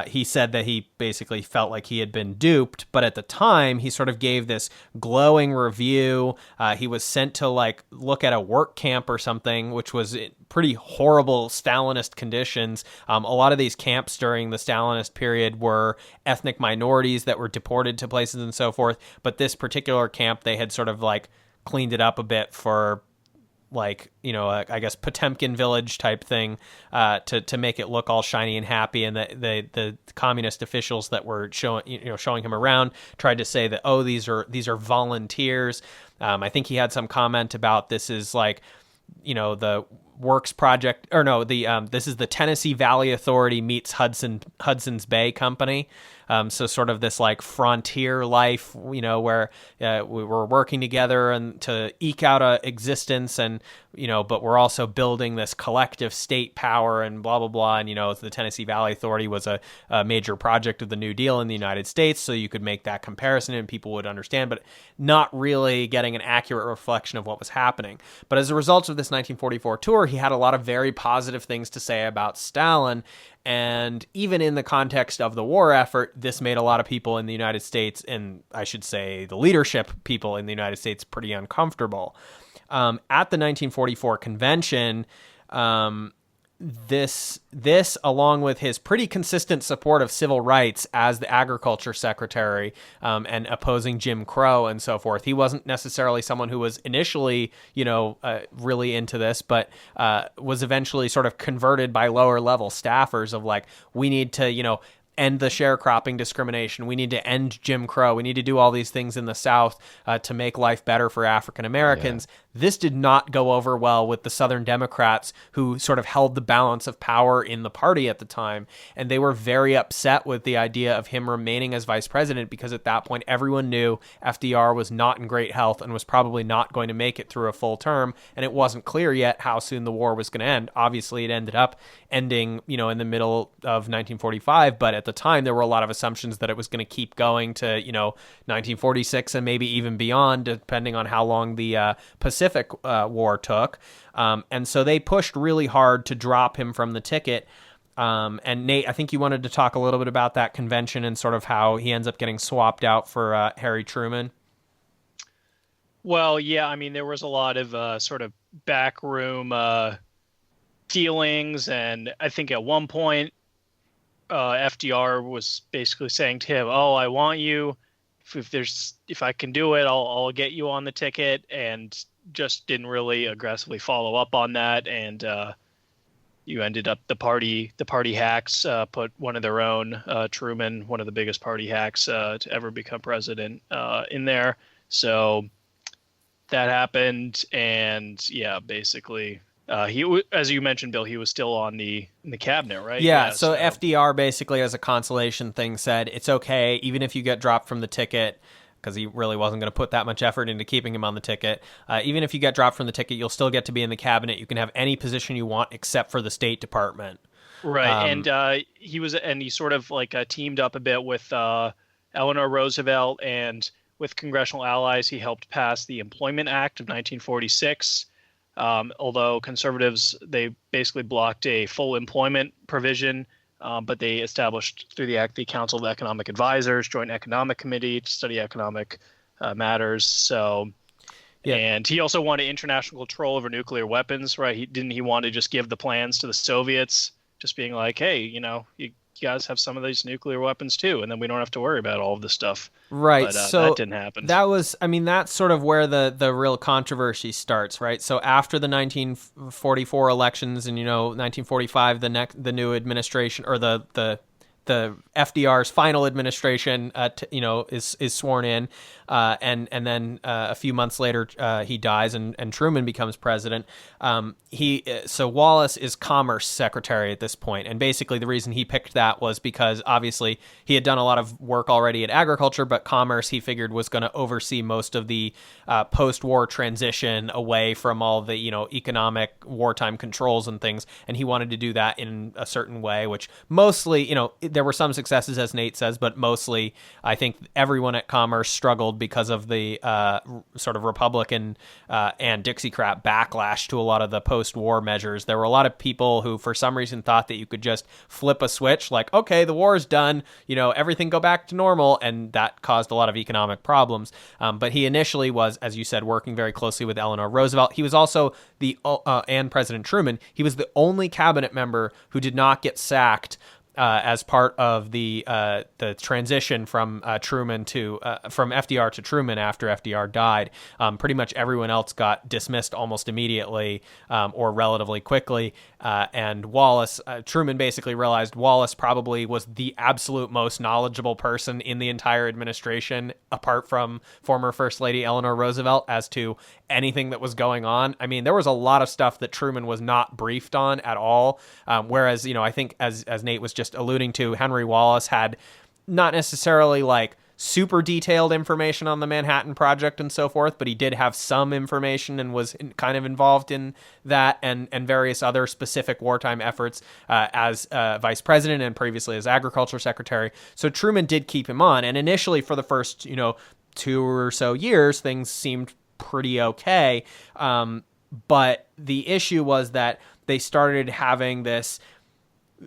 he said that he basically felt like he had been duped, but at the time he sort of gave this glowing review. He was sent to look at a work camp or something, which was pretty horrible Stalinist conditions. A lot of these camps during the Stalinist period were ethnic minorities that were deported to places and so forth. But this particular camp, they had sort of cleaned it up a bit for I guess Potemkin village type thing, to make it look all shiny and happy. And the communist officials that were showing him around tried to say that, oh, these are volunteers. I think he had some comment about this is the Works Project, or no, this is the Tennessee Valley Authority meets Hudson's Bay Company. So sort of this frontier life, where we were working together and to eke out a existence, and but we're also building this collective state power and blah blah blah. And the Tennessee Valley Authority was a major project of the New Deal in the United States, so you could make that comparison and people would understand, but not really getting an accurate reflection of what was happening. But as a result of this 1944 tour, he had a lot of very positive things to say about Stalin. And even in the context of the war effort, this made a lot of people in the United States, and I should say the leadership people in the United States, pretty uncomfortable. At the 1944 convention, this along with his pretty consistent support of civil rights as the agriculture secretary, and opposing Jim Crow and so forth. He wasn't necessarily someone who was initially, really into this, but was eventually sort of converted by lower level staffers of we need to, end the sharecropping discrimination. We need to end Jim Crow. We need to do all these things in the South to make life better for African Americans. Yeah. This did not go over well with the Southern Democrats, who sort of held the balance of power in the party at the time. And they were very upset with the idea of him remaining as vice president, because at that point, everyone knew FDR was not in great health and was probably not going to make it through a full term. And it wasn't clear yet how soon the war was going to end. Obviously, it ended up ending, in the middle of 1945. But at the time, there were a lot of assumptions that it was going to keep going to, 1946 and maybe even beyond, depending on how long the Pacific War took. And so they pushed really hard to drop him from the ticket. And Nate, I think you wanted to talk a little bit about that convention and sort of how he ends up getting swapped out for Harry Truman. Well, yeah, I mean, there was a lot of sort of backroom dealings. And I think at one point, FDR was basically saying to him, "Oh, I want you. If I can do it, I'll get you on the ticket," and just didn't really aggressively follow up on that. And you ended up the party hacks put one of their own, Truman, one of the biggest party hacks to ever become president, in there. So that happened, and yeah, basically. He, as you mentioned, Bill, he was still in the cabinet, right? Yeah. So FDR basically, as a consolation thing, said it's okay, even if you get dropped from the ticket, because he really wasn't going to put that much effort into keeping him on the ticket. Even if you get dropped from the ticket, you'll still get to be in the cabinet. You can have any position you want except for the State Department. Right, and he sort of like teamed up a bit with Eleanor Roosevelt, and with congressional allies, he helped pass the Employment Act of 1946. Although conservatives, they basically blocked a full employment provision, but they established through the act the Council of Economic Advisors, Joint Economic Committee to study economic matters. So. Yeah. And he also wanted international control over nuclear weapons, right? He want to just give the plans to the Soviets, just being like, hey, you guys have some of these nuclear weapons too, and then we don't have to worry about all of this stuff. Right. But, so that didn't happen. That's sort of where the real controversy starts, right? So after the 1944 elections and, 1945, the new administration, or the FDR's final administration, is sworn in, and then a few months later he dies, and Truman becomes president. So Wallace is Commerce Secretary at this point, and basically the reason he picked that was because obviously he had done a lot of work already at agriculture, but Commerce he figured was going to oversee most of the post-war transition away from all the economic wartime controls and things, and he wanted to do that in a certain way, which mostly there were some successes, as Nate says, but mostly I think everyone at Commerce struggled because of the sort of Republican and Dixiecrat backlash to a lot of the post-war measures. There were a lot of people who, for some reason, thought that you could just flip a switch, like, okay, the war is done, everything go back to normal, and that caused a lot of economic problems. But he initially was, as you said, working very closely with Eleanor Roosevelt. He was also and President Truman. He was the only cabinet member who did not get sacked as part of the transition from Truman from FDR to Truman after FDR died. Pretty much everyone else got dismissed almost immediately or relatively quickly. And Wallace, Truman basically realized Wallace probably was the absolute most knowledgeable person in the entire administration, apart from former First Lady Eleanor Roosevelt, as to anything that was going on. I mean, there was a lot of stuff that Truman was not briefed on at all. Whereas, I think as Nate was just alluding to, Henry Wallace had not necessarily like super detailed information on the Manhattan Project and so forth, but he did have some information and was kind of involved in that and various other specific wartime efforts as vice president and previously as agriculture secretary. So Truman did keep him on. And initially for the first, 2 or so years, things seemed pretty okay. But the issue was that they started having this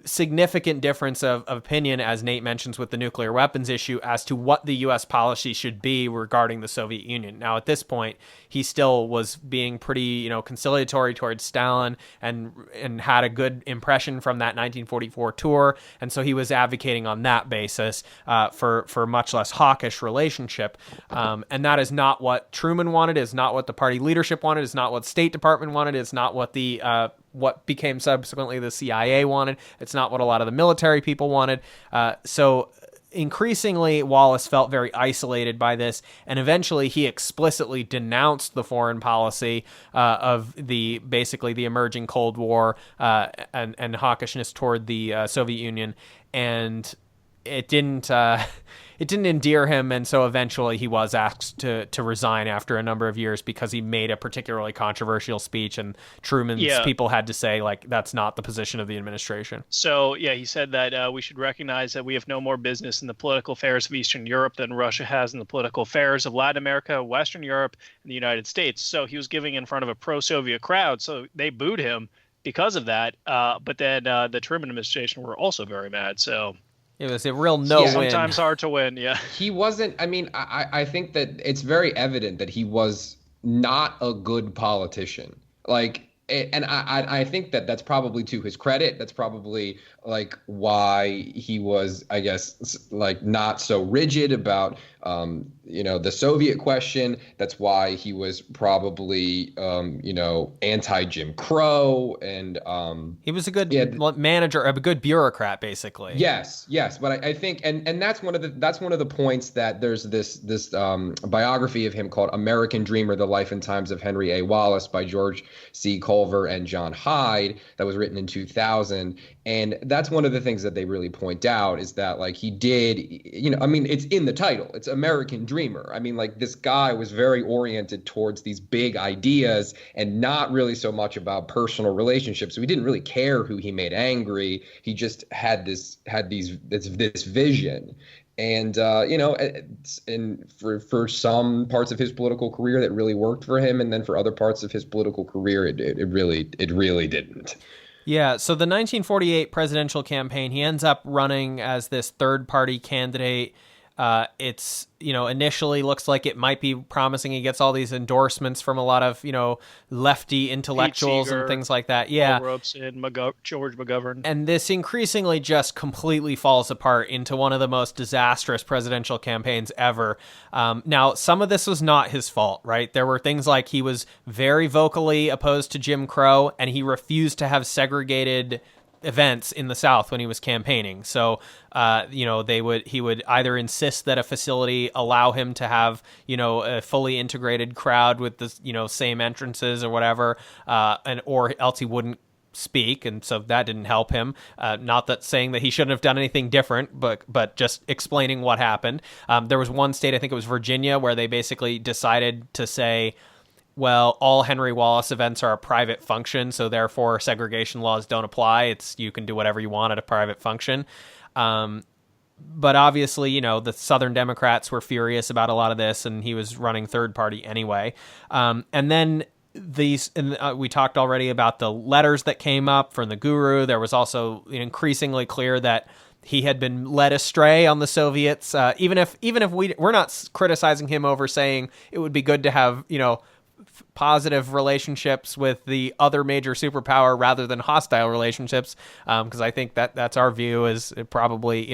significant difference of opinion, as Nate mentions, with the nuclear weapons issue as to what the U.S. policy should be regarding the Soviet Union. Now, at this point, he still was being pretty, conciliatory towards Stalin and had a good impression from that 1944 tour, and so he was advocating on that basis for much less hawkish relationship. And that is not what Truman wanted, is not what the party leadership wanted, is not what State Department wanted, is not what what became subsequently the CIA wanted. It's not what a lot of the military people wanted. So increasingly, Wallace felt very isolated by this, and eventually he explicitly denounced the foreign policy of basically the emerging Cold War and hawkishness toward the Soviet Union, and it didn't endear him, and so eventually he was asked to resign after a number of years because he made a particularly controversial speech, and Truman's people had to say, like, that's not the position of the administration. So, he said that we should recognize that we have no more business in the political affairs of Eastern Europe than Russia has in the political affairs of Latin America, Western Europe, and the United States. So he was giving in front of a pro-Soviet crowd, so they booed him because of that. But then the Truman administration were also very mad, so... It was a real no-win. Sometimes hard to win, yeah. He wasn't, I think that it's very evident that he was not a good politician. And I think that that's probably to his credit. That's probably why he was, I guess, not so rigid about, the Soviet question. That's why he was probably, anti-Jim Crow. And he was a good manager, a good bureaucrat, basically. Yes. But I think, and that's one of the points that there's this biography of him called American Dreamer: The Life and Times of Henry A. Wallace by George C. Culver and John Hyde that was written in 2000. And that's one of the things that they really point out is that like he did, I mean, it's in the title. It's American Dreamer. I mean, like this guy was very oriented towards these big ideas and not really so much about personal relationships. So he didn't really care who he made angry. He just this vision. And and for some parts of his political career that really worked for him, and then for other parts of his political career, it really didn't. Yeah, so the 1948 presidential campaign, he ends up running as this third-party candidate. It's, initially looks like it might be promising. He gets all these endorsements from a lot of, lefty intellectuals Seeger, and things like that. Yeah. Paul Robeson, George McGovern. And this increasingly just completely falls apart into one of the most disastrous presidential campaigns ever. Now, some of this was not his fault, right? There were things like he was very vocally opposed to Jim Crow, and he refused to have segregated events in the South when he was campaigning. So, he would either insist that a facility allow him to have, a fully integrated crowd with the, same entrances or whatever, or else he wouldn't speak, and so that didn't help him. Not that saying that he shouldn't have done anything different, but just explaining what happened. There was one state, I think it was Virginia, where they basically decided to say, well, all Henry Wallace events are a private function, so therefore segregation laws don't apply. You can do whatever you want at a private function. But obviously, the Southern Democrats were furious about a lot of this, and he was running third party anyway. And then we talked already about the letters that came up from the guru. There was also increasingly clear that he had been led astray on the Soviets. Even if we're not criticizing him over saying it would be good to have, positive relationships with the other major superpower rather than hostile relationships, because I think that's our view is probably,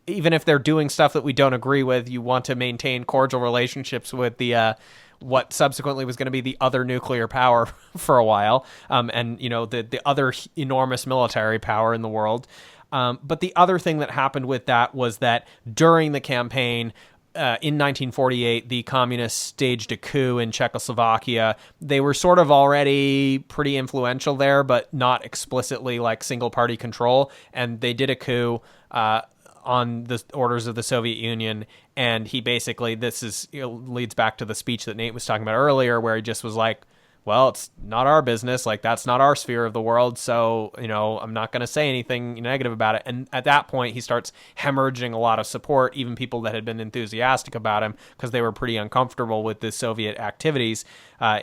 even if they're doing stuff that we don't agree with, you want to maintain cordial relationships with the what subsequently was going to be the other nuclear power for a while, and the other enormous military power in the world. But the other thing that happened with that was that during the campaign, in 1948, the communists staged a coup in Czechoslovakia. They were sort of already pretty influential there, but not explicitly like single-party control. And they did a coup on the orders of the Soviet Union. And he basically, leads back to the speech that Nate was talking about earlier, where he just was like, well, it's not our business. Like, that's not our sphere of the world. So, I'm not going to say anything negative about it. And at that point, he starts hemorrhaging a lot of support, even people that had been enthusiastic about him because they were pretty uncomfortable with the Soviet activities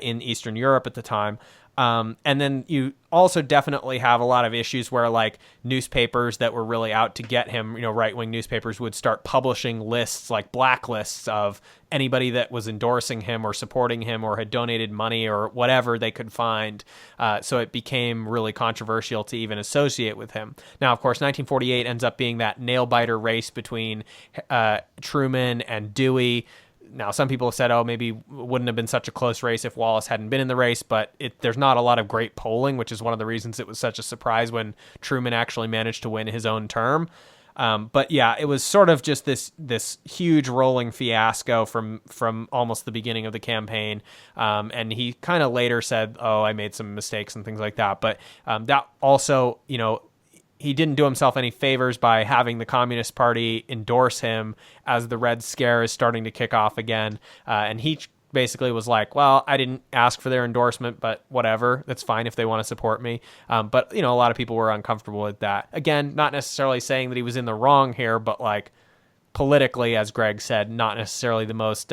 in Eastern Europe at the time. And then you also definitely have a lot of issues where like newspapers that were really out to get him, right-wing newspapers would start publishing lists, like blacklists of anybody that was endorsing him or supporting him or had donated money or whatever they could find. So it became really controversial to even associate with him. Now, of course, 1948 ends up being that nail-biter race between Truman and Dewey. Now, some people have said, maybe it wouldn't have been such a close race if Wallace hadn't been in the race, but there's not a lot of great polling, which is one of the reasons it was such a surprise when Truman actually managed to win his own term. But yeah, it was sort of just this huge rolling fiasco from almost the beginning of the campaign. And he kind of later said, I made some mistakes and things like that. But that also, he didn't do himself any favors by having the Communist Party endorse him as the Red Scare is starting to kick off again. And he basically was like, well, I didn't ask for their endorsement, but whatever, that's fine if they want to support me. But, a lot of people were uncomfortable with that. Again, not necessarily saying that he was in the wrong here, but like politically, as Greg said, not necessarily the most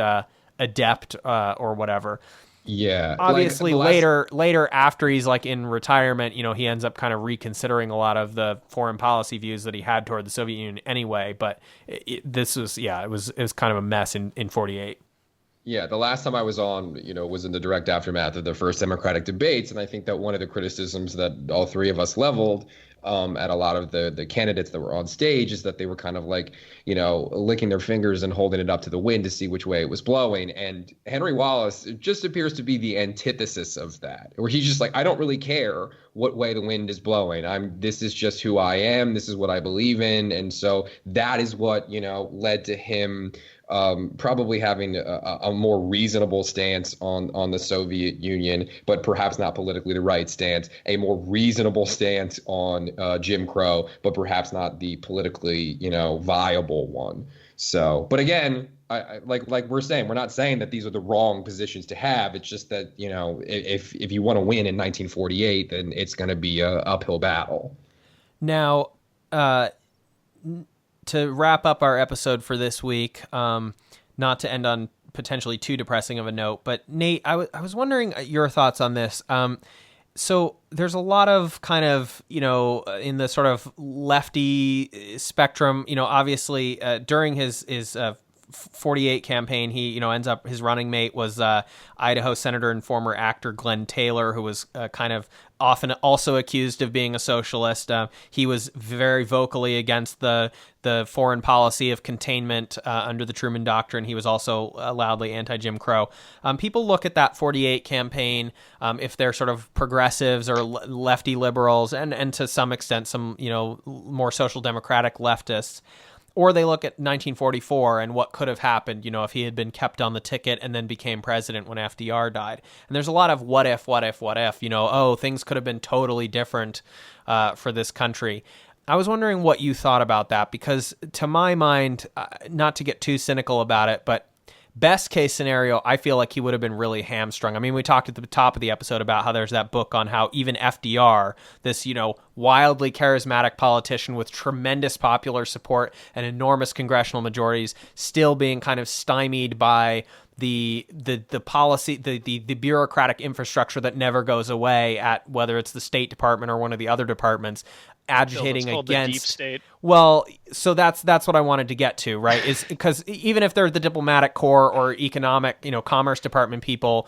adept or whatever. Yeah. Obviously, later after he's like in retirement, he ends up kind of reconsidering a lot of the foreign policy views that he had toward the Soviet Union anyway. But it was kind of a mess in 48. Yeah, the last time I was on, was in the direct aftermath of the first Democratic debates. And I think that one of the criticisms that all three of us leveled at a lot of the candidates that were on stage is that they were kind of like, licking their fingers and holding it up to the wind to see which way it was blowing. And Henry Wallace just appears to be the antithesis of that, where he's just like, I don't really care what way the wind is blowing. This is just who I am. This is what I believe in. And so that is what, led to him probably having a more reasonable stance on the Soviet Union, but perhaps not politically the right stance, a more reasonable stance on Jim Crow, but perhaps not the politically, viable one. So, but again, like we're saying, we're not saying that these are the wrong positions to have. It's just that, if you want to win in 1948, then it's going to be a uphill battle. Now, to wrap up our episode for this week, not to end on potentially too depressing of a note, but Nate, I was wondering your thoughts on this. So there's a lot of kind of, in the sort of lefty spectrum, obviously during his 48 campaign, he, ends up, his running mate was Idaho Senator and former actor Glenn Taylor, who was kind of often also accused of being a socialist. He was very vocally against the foreign policy of containment under the Truman Doctrine. He was also loudly anti-Jim Crow. People look at that 48 campaign, if they're sort of progressives or lefty liberals, and to some extent some, more social democratic leftists, or they look at 1944 and what could have happened, if he had been kept on the ticket and then became president when FDR died. And there's a lot of what if, things could have been totally different for this country. I was wondering what you thought about that, because to my mind, not to get too cynical about it, but best case scenario, I feel like he would have been really hamstrung. I mean, we talked at the top of the episode about how there's that book on how even FDR, this, wildly charismatic politician with tremendous popular support and enormous congressional majorities, still being kind of stymied by the policy, the bureaucratic infrastructure that never goes away at whether it's the State Department or one of the other departments, agitating against the deep state. Well, so that's what I wanted to get to, right? Is because even if they're the diplomatic corps or economic, Commerce Department people,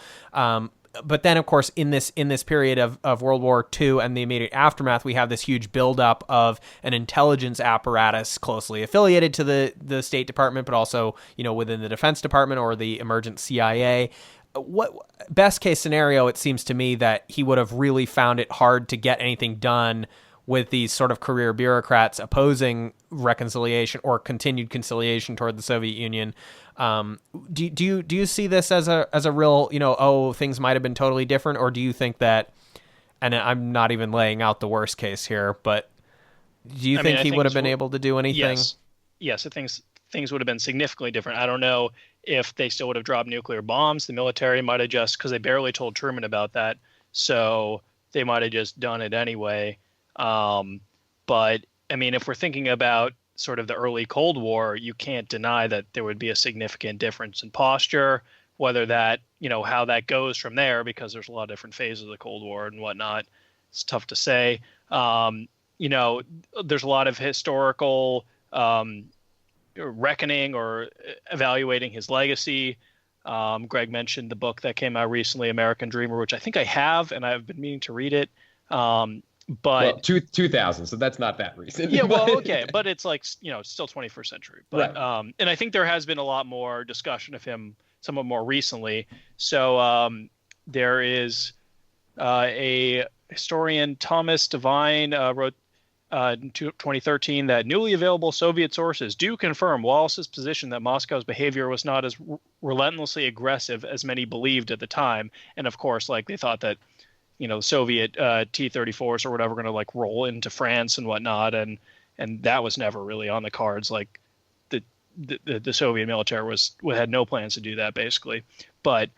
but then of course in this period of World War II and the immediate aftermath, we have this huge buildup of an intelligence apparatus closely affiliated to the State Department, but also within the Defense Department or the emergent CIA. What best case scenario? It seems to me that he would have really found it hard to get anything done with these sort of career bureaucrats opposing reconciliation or continued conciliation toward the Soviet Union. Do you see this as a real, things might have been totally different, or do you think that, and I'm not even laying out the worst case here, but do you think he would have been able to do anything? Yes, I think things would have been significantly different. I don't know if they still would have dropped nuclear bombs. The military might have just, because they barely told Truman about that, so they might have just done it anyway. But I mean, if we're thinking about sort of the early Cold War, you can't deny that there would be a significant difference in posture, whether that, how that goes from there, because there's a lot of different phases of the Cold War and whatnot. It's tough to say. There's a lot of historical reckoning or evaluating his legacy. Greg mentioned the book that came out recently, American Dreamer, which I think I have, and I've been meaning to read it. But 2000, so that's not that recent. Yeah, well, okay, but it's like, still 21st century. But right. And I think there has been a lot more discussion of him somewhat more recently. So there is a historian, Thomas Devine, wrote in 2013 that newly available Soviet sources do confirm Wallace's position that Moscow's behavior was not as relentlessly aggressive as many believed at the time. And of course, like they thought that Soviet T-34s or whatever going to roll into France and whatnot, and that was never really on the cards. Like the Soviet military had no plans to do that basically. But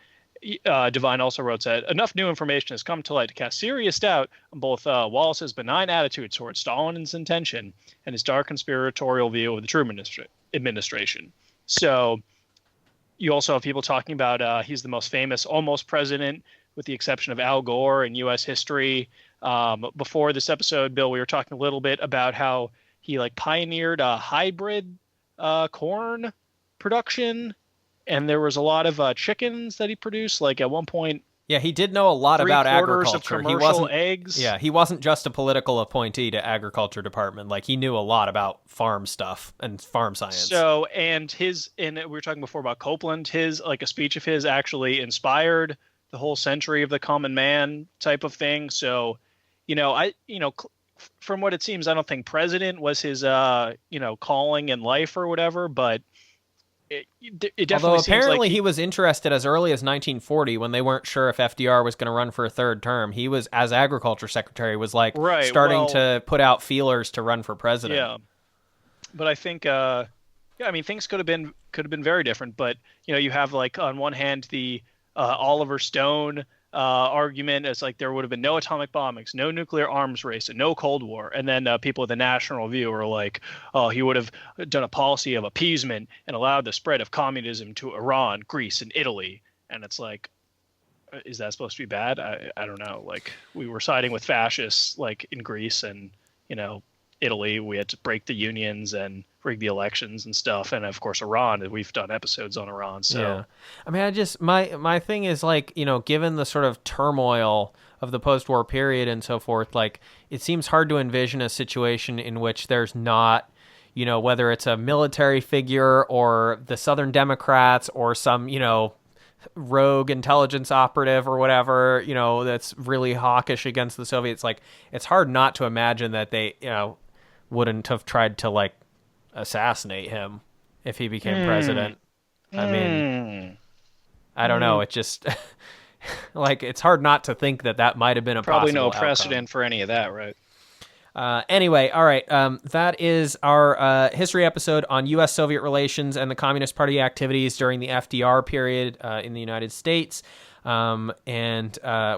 Devine also wrote that enough new information has come to light to cast serious doubt on both Wallace's benign attitude towards Stalin's intention and his dark conspiratorial view of the Truman administration. So you also have people talking about he's the most famous almost president, with the exception of Al Gore in U.S. history. Before this episode, Bill, we were talking a little bit about how he pioneered hybrid corn production, and there was a lot of chickens that he produced. At one point, yeah, he did know a lot about agriculture. Of commercial eggs. Yeah, he wasn't just a political appointee to agriculture department. He knew a lot about farm stuff and farm science. So, and we were talking before about Copeland. A speech of his actually inspired the whole century of the common man type of thing. So From what it seems, I don't think president was his calling in life or whatever, but it definitely Although seems apparently like he was interested as early as 1940 when they weren't sure if FDR was going to run for a third term. He was, as agriculture secretary, was like starting to put out feelers to run for president. Yeah, but I think things could have been very different. But you have like on one hand the Oliver Stone argument. It's like there would have been no atomic bombings, no nuclear arms race, and no Cold War. And then people with the National View are like, oh, he would have done a policy of appeasement and allowed the spread of communism to Iran, Greece, and Italy. And it's like, is that supposed to be bad? I don't know. Like, we were siding with fascists like in Greece and Italy. We had to break the unions and rig the elections and stuff, and of course Iran. We've done episodes on Iran. So yeah. I mean, I just my thing is like, given the sort of turmoil of the post-war period and so forth, like it seems hard to envision a situation in which there's not, whether it's a military figure or the Southern Democrats or some rogue intelligence operative or whatever, that's really hawkish against the Soviets. Like, it's hard not to imagine that they wouldn't have tried to like assassinate him if he became president. I mean, I don't know. It just like, it's hard not to think that might have been a probably possible no precedent outcome for any of that, right? Anyway, all right. That is our history episode on U.S.-Soviet relations and the Communist Party activities during the FDR period in the United States. And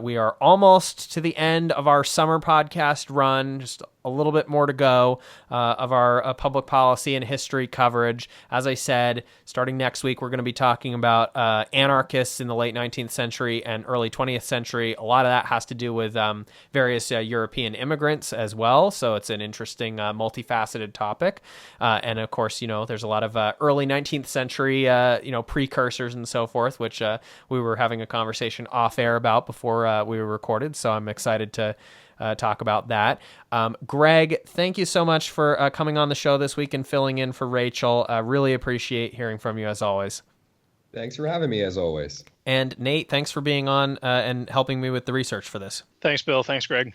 we are almost to the end of our summer podcast run, just a little bit more to go of our public policy and history coverage. As I said, starting next week, we're going to be talking about anarchists in the late 19th century and early 20th century. A lot of that has to do with various European immigrants as well. So it's an interesting, multifaceted topic. And of course, there's a lot of early 19th century, precursors and so forth, which we were having a conversation off air about before we were recorded. So I'm excited to talk about that. Greg, thank you so much for coming on the show this week and filling in for Rachel. Really appreciate hearing from you as always. Thanks for having me as always. And Nate, thanks for being on and helping me with the research for this. Thanks, Bill. Thanks, Greg.